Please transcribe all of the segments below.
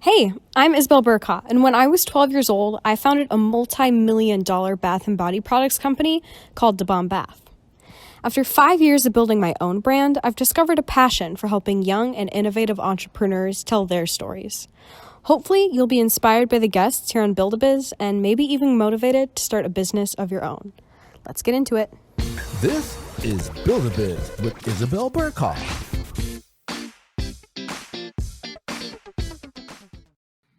Hey, I'm Isabel Bercaw, and when I was 12 years old, I founded a multi-million-dollar bath and body products company called the Bomb Bath. After 5 years of building my own brand, I've discovered a passion for helping young and innovative entrepreneurs tell their stories. Hopefully, you'll be inspired by the guests here on Build-A-Biz and maybe even motivated to start a business of your own. Let's get into it. This is Build-A-Biz with Isabel Bercaw.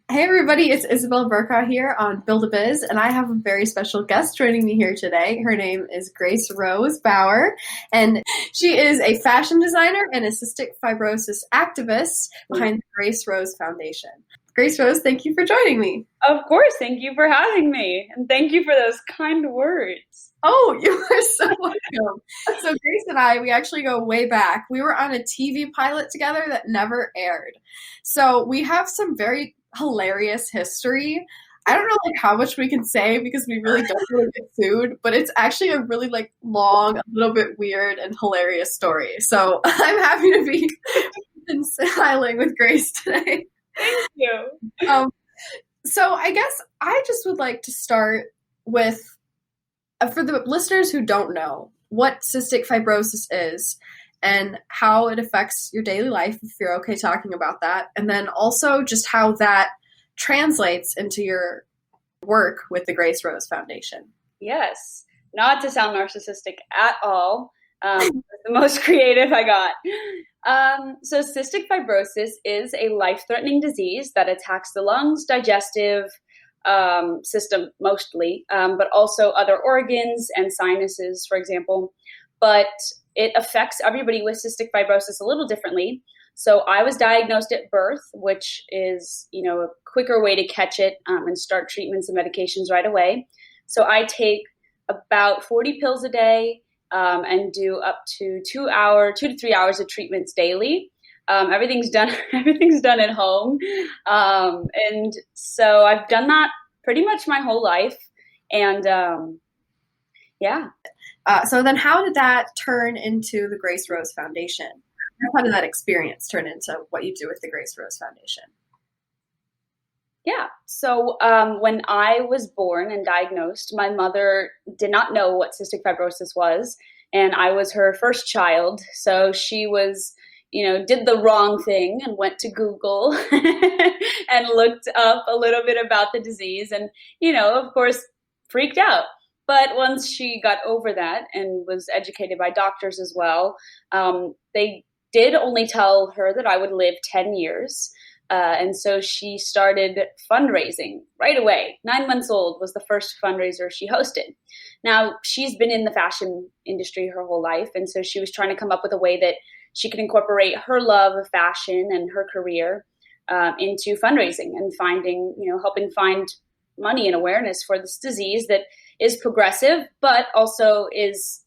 Hey everybody, it's Isabel Bercaw here on Build-A-Biz, and I have a very special guest joining me here today. Her name is Rose Bauer, and she is a fashion designer and a cystic fibrosis activist behind the Rose Foundation. Rose, thank you for joining me. Of course, thank you for having me, and thank you for those kind words. Oh, you are so welcome. So Grace and I, we actually go way back. We were on a TV pilot together that never aired. So we have some very hilarious history. I don't know how much we can say because we really don't really get sued, but it's actually a really long, a little bit weird and hilarious story. So I'm happy to be smiling with Grace today. Thank you. So I guess I just would like to start with, for the listeners who don't know, what cystic fibrosis is and how it affects your daily life, if you're okay talking about that. And then also just how that translates into your work with the Rose Foundation. Yes. Not to sound narcissistic at all. The most creative I got. So cystic fibrosis is a life-threatening disease that attacks the lungs, digestive system mostly, but also other organs and sinuses, for example. But it affects everybody with cystic fibrosis a little differently. So I was diagnosed at birth, which is, a quicker way to catch it and start treatments and medications right away. So I take about 40 pills a day and do up to 2 to 3 hours of treatments daily. Everything's done at home. And so I've done that pretty much my whole life. And yeah. So then how did that turn into the Rose Foundation? How did that experience turn into what you do with the Rose Foundation? Yeah. So when I was born and diagnosed, my mother did not know what cystic fibrosis was, and I was her first child. So she was, did the wrong thing and went to Google and looked up a little bit about the disease and, of course, freaked out. But once she got over that and was educated by doctors as well, they did only tell her that I would live 10 years. And so she started fundraising right away. 9 months old was the first fundraiser she hosted. Now, she's been in the fashion industry her whole life. And so she was trying to come up with a way that she could incorporate her love of fashion and her career into fundraising and finding, helping find money and awareness for this disease that is progressive, but also is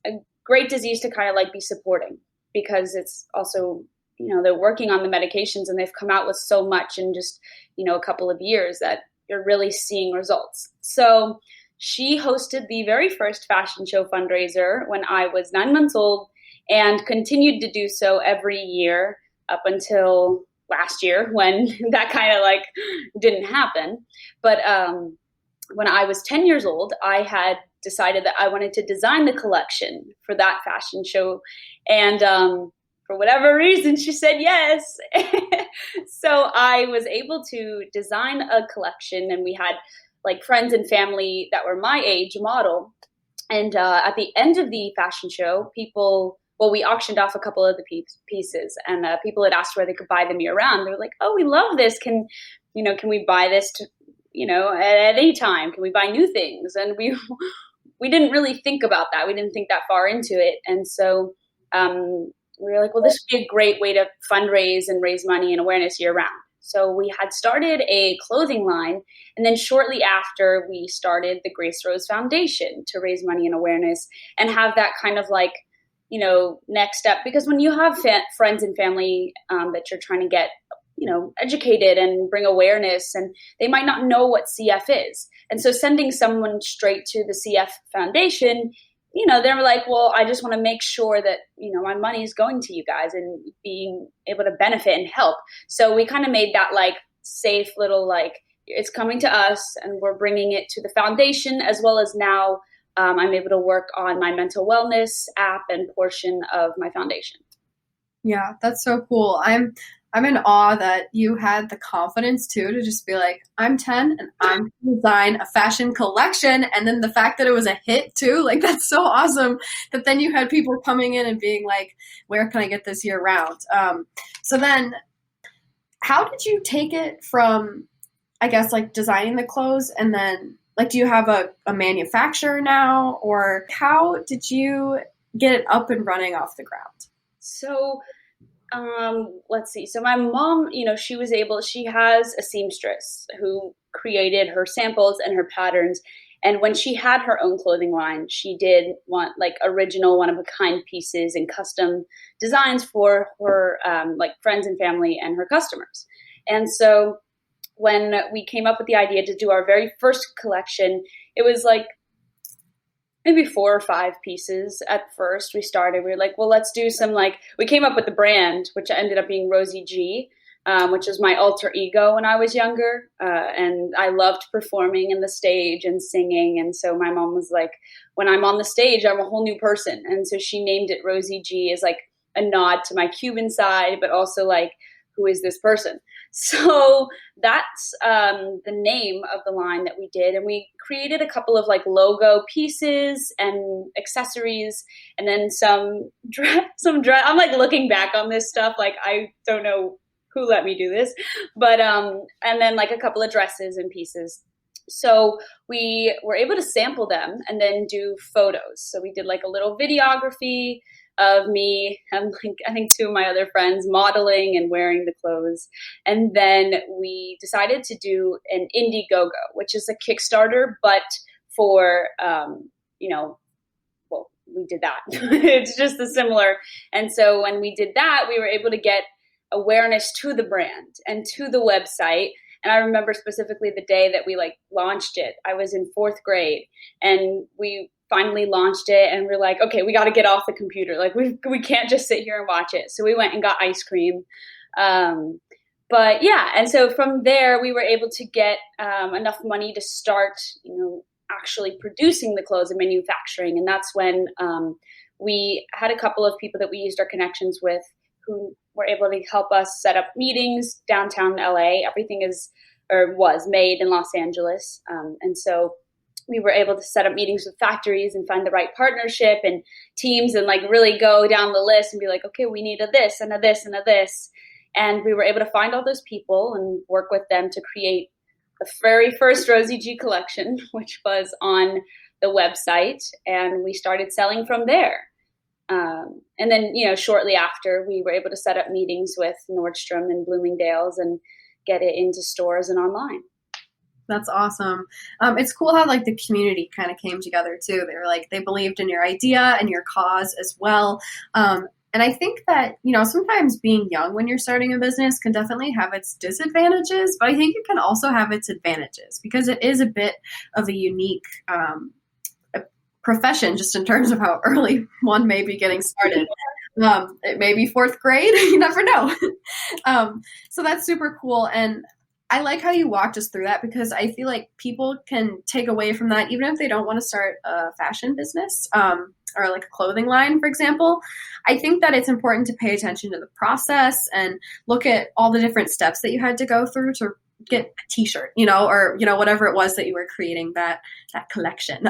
a great disease to kind of be supporting because it's also, they're working on the medications and they've come out with so much in just, a couple of years that you're really seeing results. So she hosted the very first fashion show fundraiser when I was 9 months old and continued to do so every year up until last year when that kind of didn't happen. But when I was 10 years old, I had decided that I wanted to design the collection for that fashion show. And for whatever reason, she said yes. So I was able to design a collection, and we had friends and family that were my age model. And at the end of the fashion show, we auctioned off a couple of the pieces, and people had asked where they could buy them year round. They were like, "Oh, we love this. Can we buy this at any time? Can we buy new things?" And we didn't really think about that. We didn't think that far into it. And so we were like, well, this would be a great way to fundraise and raise money and awareness year round. So we had started a clothing line. And then shortly after, we started the Rose Foundation to raise money and awareness and have that kind of next step. Because when you have friends and family that you're trying to get educated and bring awareness, and they might not know what CF is. And so sending someone straight to the CF Foundation, they're like, well, I just want to make sure that, my money is going to you guys and being able to benefit and help. So we kind of made that safe little, like, it's coming to us and we're bringing it to the foundation, as well as now I'm able to work on my mental wellness app and portion of my foundation. Yeah, that's so cool. I'm in awe that you had the confidence too to just be like, I'm 10 and I'm going to design a fashion collection. And then the fact that it was a hit too, like that's so awesome that then you had people coming in and being like, where can I get this year round? So then how did you take it from, I guess, like designing the clothes and then like, do you have a manufacturer now, or how did you get it up and running off the ground? So let's see. So my mom, she has a seamstress who created her samples and her patterns. And when she had her own clothing line, she did want like original one-of-a-kind pieces and custom designs for her like friends and family and her customers. And so when we came up with the idea to do our very first collection, it was like maybe 4 or 5 pieces at first. We were like, well, let's do some, like, we came up with the brand, which ended up being Rosie G, which was my alter ego when I was younger. And I loved performing in the stage and singing. And so my mom was like, when I'm on the stage, I'm a whole new person. And so she named it Rosie G as like a nod to my Cuban side, but also like, who is this person? So that's the name of the line that we did. And we created a couple of like logo pieces and accessories, and then some dress. I'm like looking back on this stuff, like I don't know who let me do this, but and then like a couple of dresses and pieces. So we were able to sample them and then do photos. So we did like a little videography of me and like I think 2 of my other friends modeling and wearing the clothes. And then we decided to do an Indiegogo, which is a Kickstarter, but for, well, we did that. It's just a similar. And so when we did that, we were able to get awareness to the brand and to the website. And I remember specifically the day that we like launched it. I was in 4th grade and we finally launched it, and we're like, okay, we got to get off the computer. Like we can't just sit here and watch it. So we went and got ice cream. But yeah, and so from there we were able to get enough money to start, actually producing the clothes and manufacturing. And that's when we had a couple of people that we used our connections with who were able to help us set up meetings downtown LA. Everything was made in Los Angeles. And so we were able to set up meetings with factories and find the right partnership and teams and like really go down the list and be like, okay, we need a this and a this and a this. And we were able to find all those people and work with them to create the very first Rosie G collection, which was on the website. And we started selling from there. And then, shortly after, we were able to set up meetings with Nordstrom and Bloomingdale's and get it into stores and online. That's awesome. It's cool how like the community kind of came together too. They were like, they believed in your idea and your cause as well. And I think that, sometimes being young when you're starting a business can definitely have its disadvantages, but I think it can also have its advantages because it is a bit of a unique profession just in terms of how early one may be getting started. It may be 4th grade. You never know. So that's super cool. And I like how you walked us through that because I feel like people can take away from that, even if they don't want to start a fashion business or like a clothing line, for example. I think that it's important to pay attention to the process and look at all the different steps that you had to go through to get a t-shirt, or, whatever it was that you were creating that collection.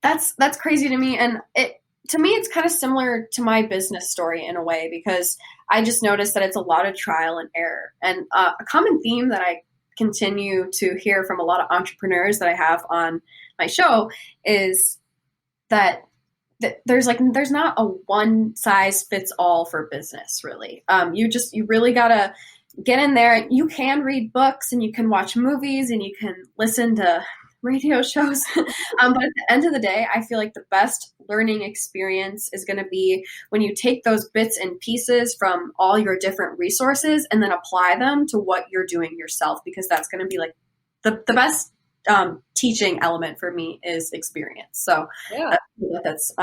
That's crazy to me. And to me, it's kind of similar to my business story in a way, because I just noticed that it's a lot of trial and error. And a common theme that I continue to hear from a lot of entrepreneurs that I have on my show is that there's not a one size fits all for business, really. You really gotta get in there. You can read books and you can watch movies and you can listen to radio shows. But at the end of the day, I feel like the best learning experience is going to be when you take those bits and pieces from all your different resources and then apply them to what you're doing yourself, because that's going to be like the best teaching element for me is experience. So yeah. That's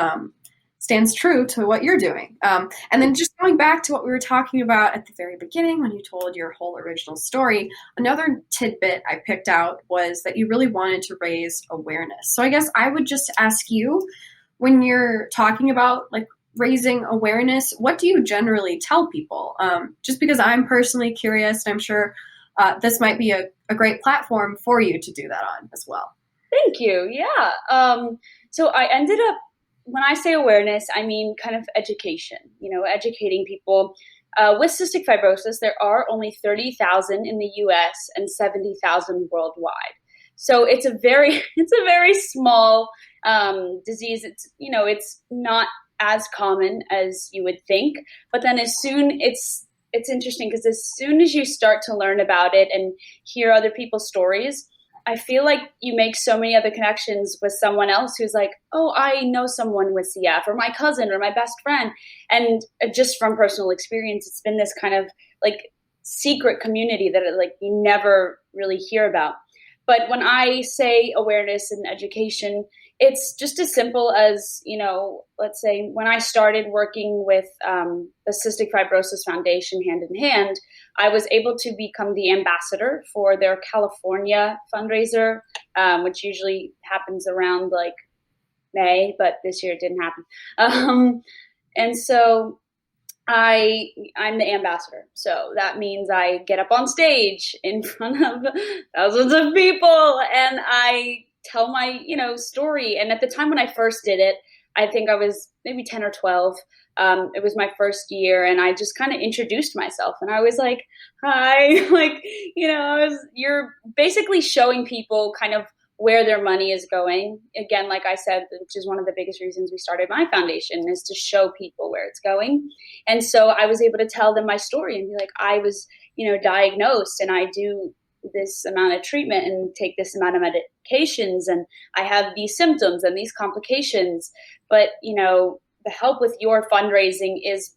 stands true to what you're doing. And then just going back to what we were talking about at the very beginning when you told your whole original story, another tidbit I picked out was that you really wanted to raise awareness. So I guess I would just ask you, when you're talking about like raising awareness, what do you generally tell people? Just because I'm personally curious, and I'm sure this might be a great platform for you to do that on as well. Thank you. Yeah. So I ended up, when I say awareness, I mean kind of education, educating people. With cystic fibrosis, there are only 30,000 in the US and 70,000 worldwide. So it's a very small disease. It's not as common as you would think. But then it's interesting because as soon as you start to learn about it and hear other people's stories, I feel like you make so many other connections with someone else who's like, oh, I know someone with CF, or my cousin or my best friend. And just from personal experience, it's been this kind of like secret community that like you never really hear about. But when I say awareness and education, it's just as simple as, let's say when I started working with the Cystic Fibrosis Foundation hand in hand, I was able to become the ambassador for their California fundraiser, which usually happens around like May, but this year it didn't happen. And so I'm the ambassador. So that means I get up on stage in front of thousands of people and I tell my, story. And at the time when I first did it, I think I was maybe 10 or 12. It was my first year and I just kind of introduced myself and I was like, hi, you're basically showing people kind of where their money is going. Again, like I said, which is one of the biggest reasons we started my foundation, is to show people where it's going. And so I was able to tell them my story and be like, I was, diagnosed and I do this amount of treatment and take this amount of medications and I have these symptoms and these complications. But, the help with your fundraising is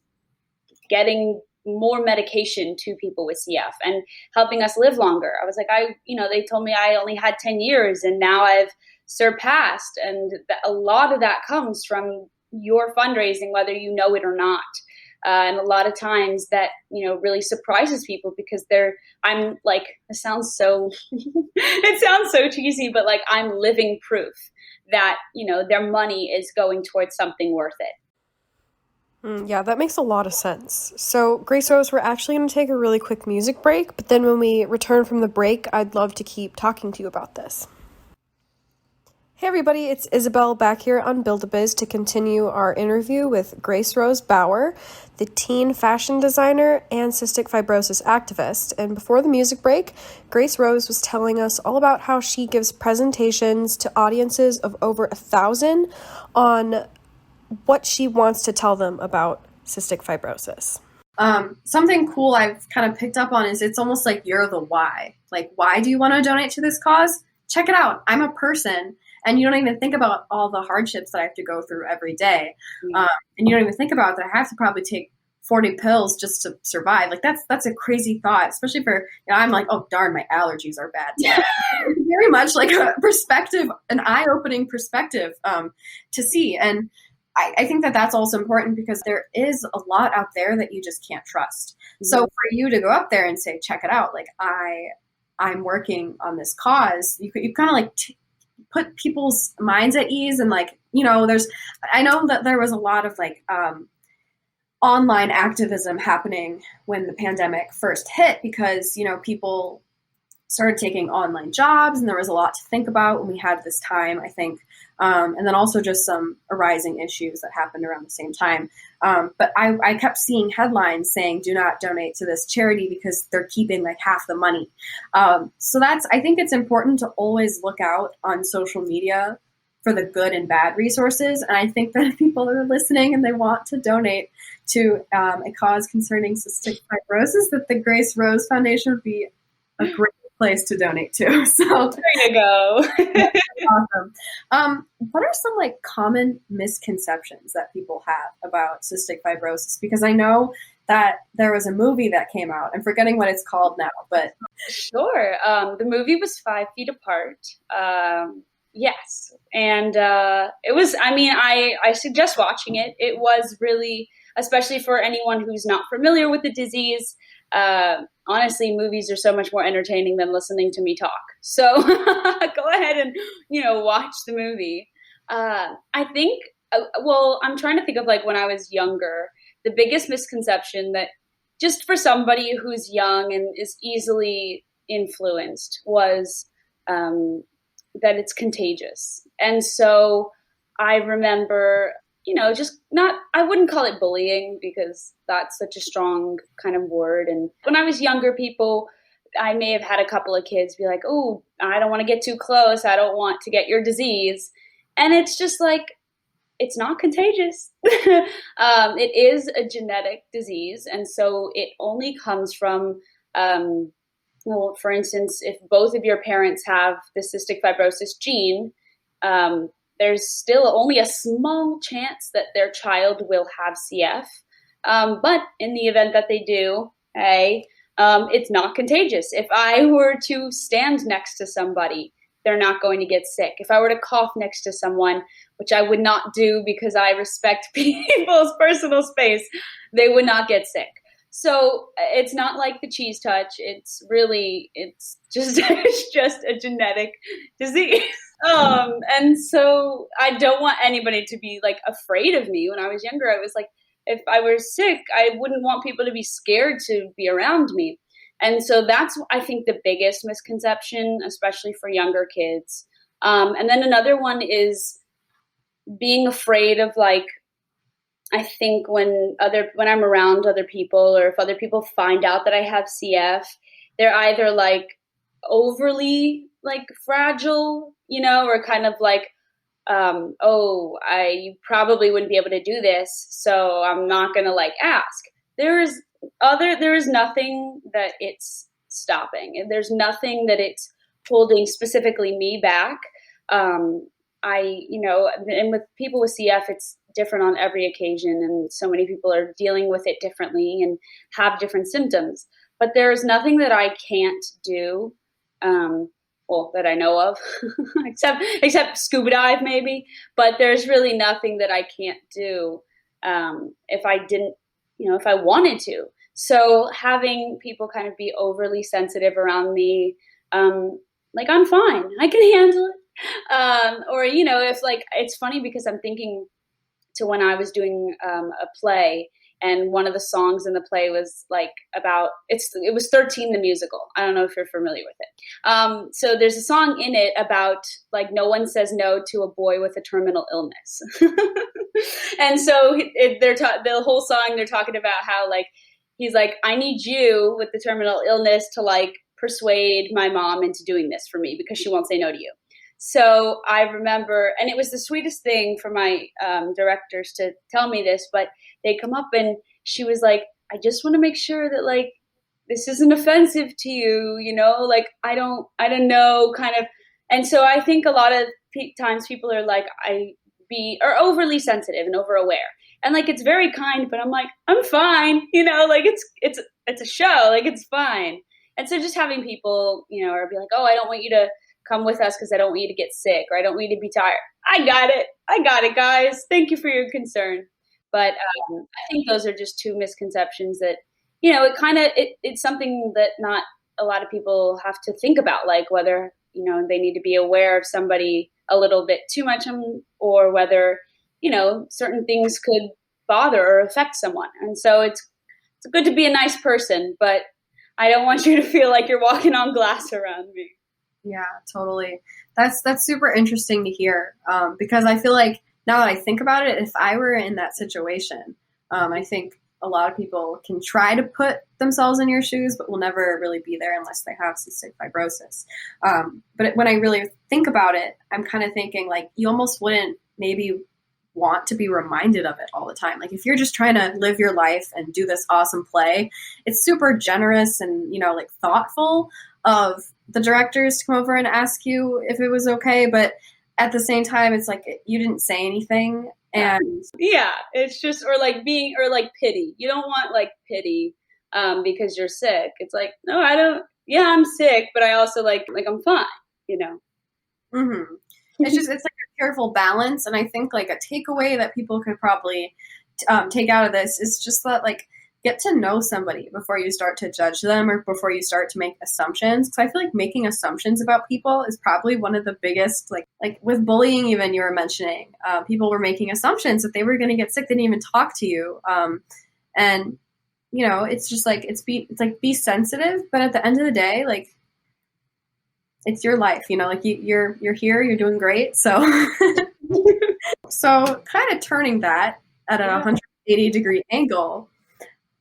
getting more medication to people with CF and helping us live longer. I was like, they told me I only had 10 years and now I've surpassed. And a lot of that comes from your fundraising, whether you know it or not. And a lot of times that, really surprises people because I'm like, it sounds so cheesy, but like I'm living proof that, their money is going towards something worth it. Yeah, that makes a lot of sense. So, Grace Rose, we're actually going to take a really quick music break, but then when we return from the break, I'd love to keep talking to you about this. Hey everybody, it's Isabel back here on Build-A-Biz to continue our interview with Grace Rose Bauer, the teen fashion designer and cystic fibrosis activist. And before the music break, Grace Rose was telling us all about how she gives presentations to audiences of over 1,000 on what she wants to tell them about cystic fibrosis. Something cool I've kind of picked up on is it's almost like you're the why. Like, why do you want to donate to this cause? Check it out. I'm a person. And you don't even think about all the hardships that I have to go through every day. And you don't even think about that I have to probably take 40 pills just to survive. Like that's a crazy thought, especially for, I'm like, oh darn, my allergies are bad today. Very much like a perspective, an eye-opening perspective to see. And I think that that's also important because there is a lot out there that you just can't trust. Mm-hmm. So for you to go up there and say, check it out, like I'm working on this cause, you kind of like put people's minds at ease. And like, I know that there was a lot of like online activism happening when the pandemic first hit because, people started taking online jobs and there was a lot to think about when we had this time, I think. And then also just some arising issues that happened around the same time. But I kept seeing headlines saying, do not donate to this charity because they're keeping like half the money. So I think it's important to always look out on social media for the good and bad resources. And I think that if people are listening and they want to donate to a cause concerning cystic fibrosis, that the Grace Rose Foundation would be a great place to donate to. So there you go. Awesome. What are some like common misconceptions that people have about cystic fibrosis? Because I know that there was a movie that came out. I'm forgetting what it's called now, but sure. The movie was 5 Feet Apart. Yes. And it was, I mean, I suggest watching it. It was really, especially for anyone who's not familiar with the disease, honestly, movies are so much more entertaining than listening to me talk. So go ahead and, watch the movie. I think, well, I'm trying to think of like when I was younger, the biggest misconception that just for somebody who's young and is easily influenced was that it's contagious. And so I remember, I wouldn't call it bullying because that's such a strong kind of word. And when I was younger, I may have had a couple of kids be like, oh, I don't want to get too close. I don't want to get your disease. And it's just like, it's not contagious. It is a genetic disease. And so it only comes from, for instance, if both of your parents have the cystic fibrosis gene, there's still only a small chance that their child will have CF. But in the event that they do, it's not contagious. If I were to stand next to somebody, they're not going to get sick. If I were to cough next to someone, which I would not do because I respect people's personal space, they would not get sick. So it's not like the cheese touch. It's just a genetic disease. And so I don't want anybody to be like afraid of me. When I was younger, I was like, if I were sick, I wouldn't want people to be scared to be around me. And so that's, I think, the biggest misconception, especially for younger kids. And then another one is being afraid of like, I think when I'm around other people, or if other people find out that I have CF, they're either like overly like fragile, or kind of like, you probably wouldn't be able to do this, so I'm not going to like ask. There is nothing that it's stopping. There's nothing that it's holding specifically me back. And with people with CF, it's different on every occasion, and so many people are dealing with it differently and have different symptoms. But there is nothing that I can't do, that I know of, except scuba dive maybe. But there's really nothing that I can't do if I didn't, if I wanted to. So having people kind of be overly sensitive around me, like I'm fine, I can handle it. If like, it's funny because I'm thinking to when I was doing a play, and one of the songs in the play was like it was 13 the musical. I don't know if you're familiar with it. So there's a song in it about like no one says no to a boy with a terminal illness. And so the whole song, they're talking about how like, he's like, I need you with the terminal illness to like persuade my mom into doing this for me because she won't say no to you. So I remember, and it was the sweetest thing for my directors to tell me this, but they come up and she was like, I just want to make sure that like, this isn't offensive to you, like, I don't know kind of. And so I think a lot of times people are like, are overly sensitive and over aware. And like, it's very kind, but I'm like, I'm fine, like it's a show, like it's fine. And so just having people, or be like, oh, I don't want you to come with us because I don't want you to get sick, or I don't want you to be tired. I got it, guys. Thank you for your concern. But I think those are just two misconceptions that, it's something that not a lot of people have to think about, like whether, they need to be aware of somebody a little bit too much, or whether, certain things could bother or affect someone. And so it's good to be a nice person, but I don't want you to feel like you're walking on glass around me. Yeah, totally. That's super interesting to hear, because I feel like now that I think about it, if I were in that situation, I think a lot of people can try to put themselves in your shoes, but will never really be there unless they have cystic fibrosis. But when I really think about it, I'm kind of thinking like you almost wouldn't maybe want to be reminded of it all the time. Like if you're just trying to live your life and do this awesome play, it's super generous and, like thoughtful of the directors to come over and ask you if it was okay. But at the same time, it's like you didn't say anything. And yeah, it's just, or like pity. You don't want like pity because you're sick. It's like, no, I don't. Yeah, I'm sick, but I also like I'm fine, Mm-hmm. it's like a careful balance. And I think like a takeaway that people could probably take out of this is just that like get to know somebody before you start to judge them or before you start to make assumptions. Because I feel like making assumptions about people is probably one of the biggest, like with bullying, even you were mentioning, people were making assumptions that they were going to get sick. They didn't even talk to you. And, you know, it's just like, it's like, be sensitive. But at the end of the day, like, it's your life, you know, like you're here, you're doing great. So, so kind of turning that at a 180-degree angle,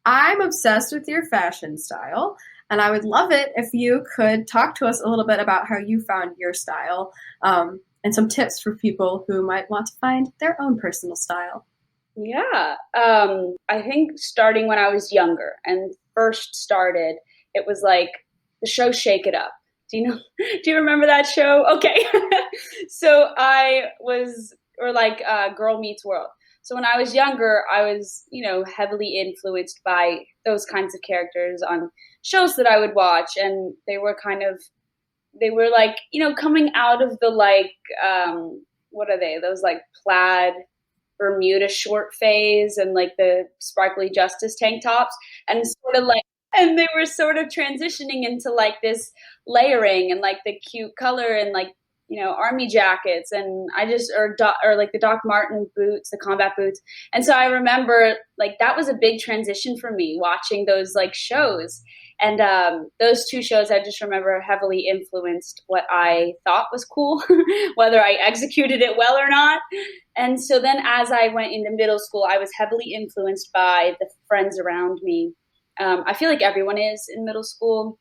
I'm obsessed with your fashion style, and I would love it if you could talk to us a little bit about how you found your style, and some tips for people who might want to find their own personal style. Yeah. I think starting when I was younger and first started, it was like the show Shake It Up. Do you remember that show? Okay. So I was, or like Girl Meets World. So when I was younger, I was, you know, heavily influenced by those kinds of characters on shows that I would watch. And they were like, you know, coming out of the like, what are they? Those like plaid Bermuda short phase and like the sparkly Justice tank tops. And sort of like, and they were sort of transitioning into like this layering and like the cute color and like, you know, army jackets and or like the Doc Marten boots, the combat boots. And so I remember like that was a big transition for me watching those like shows. And those two shows I just remember heavily influenced what I thought was cool, whether I executed it well or not. And so then as I went into middle school, I was heavily influenced by the friends around me. I feel like everyone is in middle school.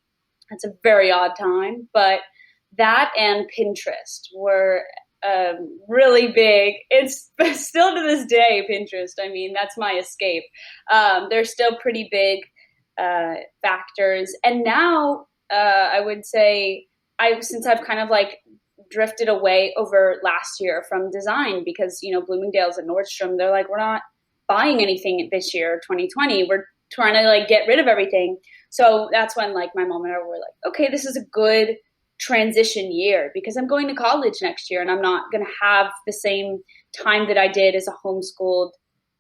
It's a very odd time, but that and Pinterest were really big. It's still to this day, Pinterest. I mean, that's my escape. They're still pretty big factors. And now I would say since I've kind of like drifted away over last year from design because, you know, Bloomingdale's and Nordstrom, they're like, we're not buying anything this year, 2020. We're trying to like get rid of everything. So that's when like my mom and I were like, okay, this is a good transition year because I'm going to college next year and I'm not going to have the same time that I did as a homeschooled,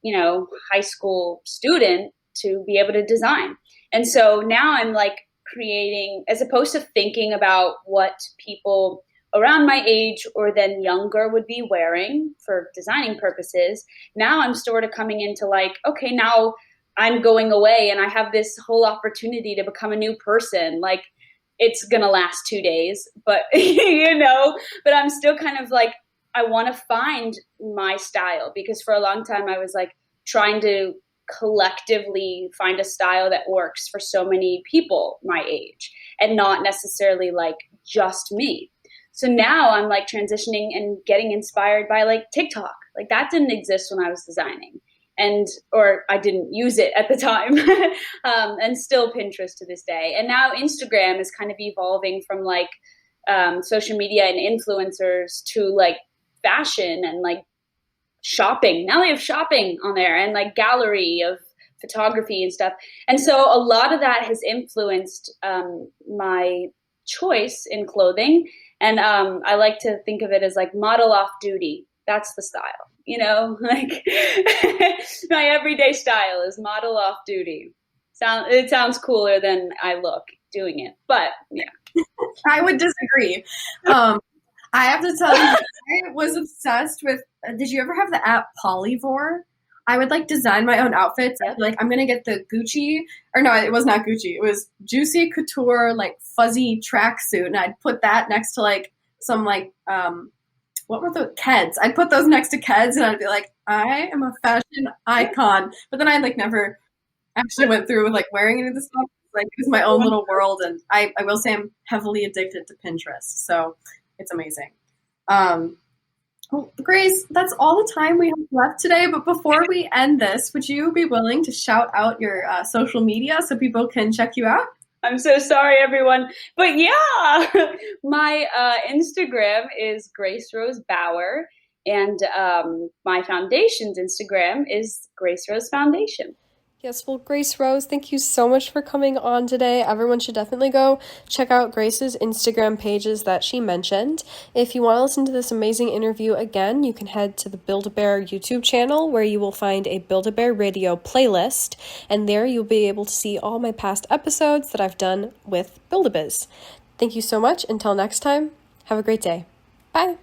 you know, high school student to be able to design. And so now I'm like creating, as opposed to thinking about what people around my age or then younger would be wearing for designing purposes. Now I'm sort of coming into like, okay, now I'm going away and I have this whole opportunity to become a new person. Like it's going to last 2 days, but you know, but I'm still kind of like, I want to find my style because for a long time I was like trying to collectively find a style that works for so many people my age and not necessarily like just me. So now I'm like transitioning and getting inspired by like TikTok. Like that didn't exist when I was designing or I didn't use it at the time and still Pinterest to this day. And now Instagram is kind of evolving from like social media and influencers to like fashion and like shopping. Now they have shopping on there and like gallery of photography and stuff. And so a lot of that has influenced my choice in clothing. And I like to think of it as like model off duty. That's the style, you know, like my everyday style is model off duty. It sounds cooler than I look doing it, but yeah. I would disagree. I have to tell you, I was obsessed with, did you ever have the app Polyvore? I would like design my own outfits. I'd be like, I'm going to get the Gucci, or no, it was not Gucci. It was Juicy Couture, like fuzzy tracksuit. And I'd put that next to like some like, what were the Keds? I'd put those next to Keds and I'd be like, I am a fashion icon. But then I like never actually went through with like wearing any of this stuff. Like it was my own little world. And I will say I'm heavily addicted to Pinterest. So it's amazing. Well, Grace, that's all the time we have left today. But before we end this, would you be willing to shout out your social media so people can check you out? I'm so sorry, everyone. But yeah, my Instagram is Grace Rose Bauer, and my foundation's Instagram is Grace Rose Foundation. Yes, well, Grace Rose, thank you so much for coming on today. Everyone should definitely go check out Grace's Instagram pages that she mentioned. If you want to listen to this amazing interview again, you can head to the Build-A-Bear YouTube channel where you will find a Build-A-Bear radio playlist, and there you'll be able to see all my past episodes that I've done with Build-A-Biz. Thank you so much. Until next time, have a great day. Bye.